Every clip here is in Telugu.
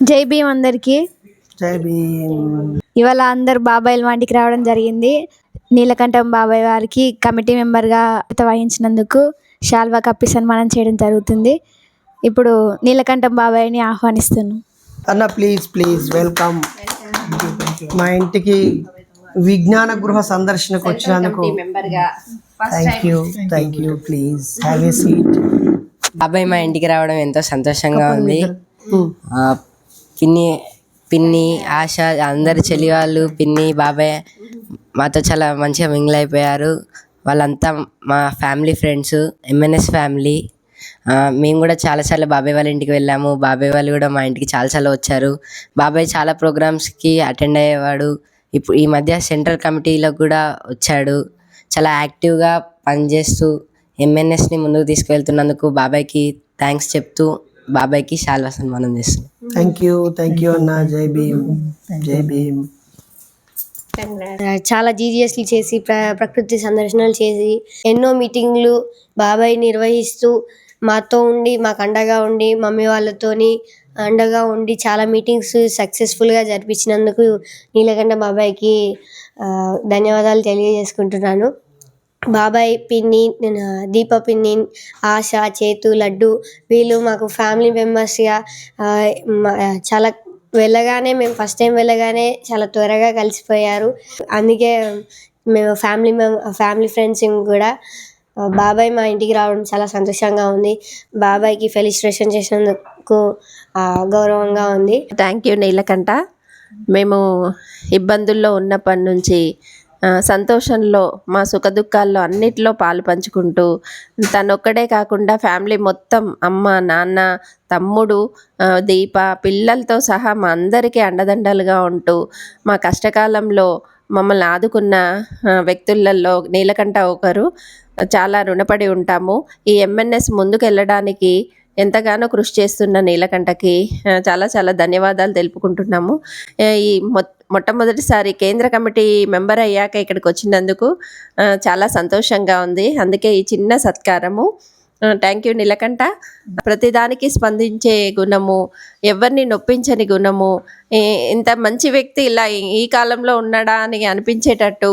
జై భీమ్ అందరికి. జై భీమ్. ఇవాళ అందరు బాబాయిల వాటికి రావడం జరిగింది. నీలకంఠం బాబాయ్ వారికి కమిటీ మెంబర్గా వహించినందుకు శాల్వా కప్పి సన్మానం చేయడం జరుగుతుంది. ఇప్పుడు నీలకంఠం బాబాయ్ని ఆహ్వానిస్తున్నాను. అన్న ప్లీజ్ ప్లీజ్ వెల్కమ్. మా ఇంటికి విజ్ఞాన గృహ సందర్శనకు వచ్చినందుకు thank you. Please have a seat. బాబాయ్ మా ఇంటికి రావడం ఎంతో సంతోషంగా ఉంది. పిన్ని ఆశ అందరు చెల్లి వాళ్ళు, పిన్ని బాబాయ్ మాతో చాలా మంచిగా మింగిల్ అయిపోయారు. వాళ్ళంతా మా ఫ్యామిలీ ఫ్రెండ్స్, ఎంఎన్ఎస్ ఫ్యామిలీ. మేము కూడా చాలాసార్లు బాబాయ్ వాళ్ళ ఇంటికి వెళ్ళాము. బాబాయ్ వాళ్ళు కూడా మా ఇంటికి చాలాసార్లు వచ్చారు. బాబాయ్ చాలా ప్రోగ్రామ్స్కి అటెండ్ అయ్యేవాడు. ఇప్పుడు ఈ మధ్య సెంట్రల్ కమిటీలో కూడా వచ్చాడు. చాలా యాక్టివ్గా పనిచేస్తూ ఎంఎన్ఎస్ని ముందుకు తీసుకువెళ్తున్నందుకు బాబాయ్కి థ్యాంక్స్ చెప్తూ బాబాయ్కి శాల్వా సన్మానం చేస్తున్నాం. థ్యాంక్ యూ అన్న. జై భీమ్. జై భీమ్. చాలా జీజీఎస్లు చేసి ప్రకృతి సందర్శనలు చేసి ఎన్నో మీటింగ్లు బాబాయ్ నిర్వహిస్తూ మాతో ఉండి మాకు అండగా ఉండి మమ్మీ వాళ్ళతోని అండగా ఉండి చాలా మీటింగ్స్ సక్సెస్ఫుల్గా జరిపించినందుకు నీలకంఠ బాబాయ్కి ధన్యవాదాలు తెలియజేసుకుంటున్నాను. బాబాయ్, పిన్ని, దీప పిన్ని, ఆశ, చేతు, లడ్డు వీళ్ళు మాకు ఫ్యామిలీ మెంబర్స్గా చాలా మేము ఫస్ట్ టైం వెళ్ళగానే చాలా త్వరగా కలిసిపోయారు. అందుకే మేము ఫ్యామిలీ ఫ్రెండ్స్ కూడా బాబాయ్ మా ఇంటికి రావడం చాలా సంతోషంగా ఉంది. బాబాయ్కి ఫెలిసిటేషన్ చేసినందుకు గౌరవంగా ఉంది. Thank you Neelakantha. మేము ఇబ్బందుల్లో ఉన్నప్పటి నుంచి సంతోషంలో మా సుఖదుఖాల్లో అన్నిటిలో పాలు పంచుకుంటూ తనొక్కడే కాకుండా ఫ్యామిలీ మొత్తం అమ్మ, నాన్న, తమ్ముడు, దీప, పిల్లలతో సహా మా అందరికీ అండదండలుగా ఉంటూ మా కష్టకాలంలో మమ్మల్ని ఆదుకున్న వ్యక్తులలో నీలకంఠ ఒకరు. చాలా రుణపడి ఉంటాము. ఈ ఎంఎన్ఎస్ ముందుకు వెళ్ళడానికి ఎంతగానో కృషి చేస్తున్న నీలకంఠకి చాలా చాలా ధన్యవాదాలు తెలుపుకుంటున్నాము. ఈ మొట్టమొదటిసారి కేంద్ర కమిటీ మెంబర్ అయ్యాక ఇక్కడికి వచ్చినందుకు చాలా సంతోషంగా ఉంది. అందుకే ఈ చిన్న సత్కారము. Thank you Neelakantha. ప్రతిదానికి స్పందించే గుణము, ఎవరిని నొప్పించని గుణము, ఇంత మంచి వ్యక్తి ఇలా ఈ కాలంలో ఉన్నాడా అని అనిపించేటట్టు,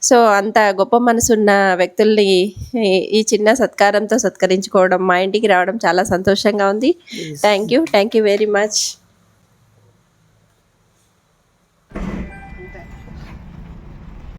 సో అంత గొప్ప మనసున్న వ్యక్తుల్ని ఈ చిన్న సత్కారంతో సత్కరించుకోవడం, మా ఇంటికి రావడం చాలా సంతోషంగా ఉంది. Thank you very much.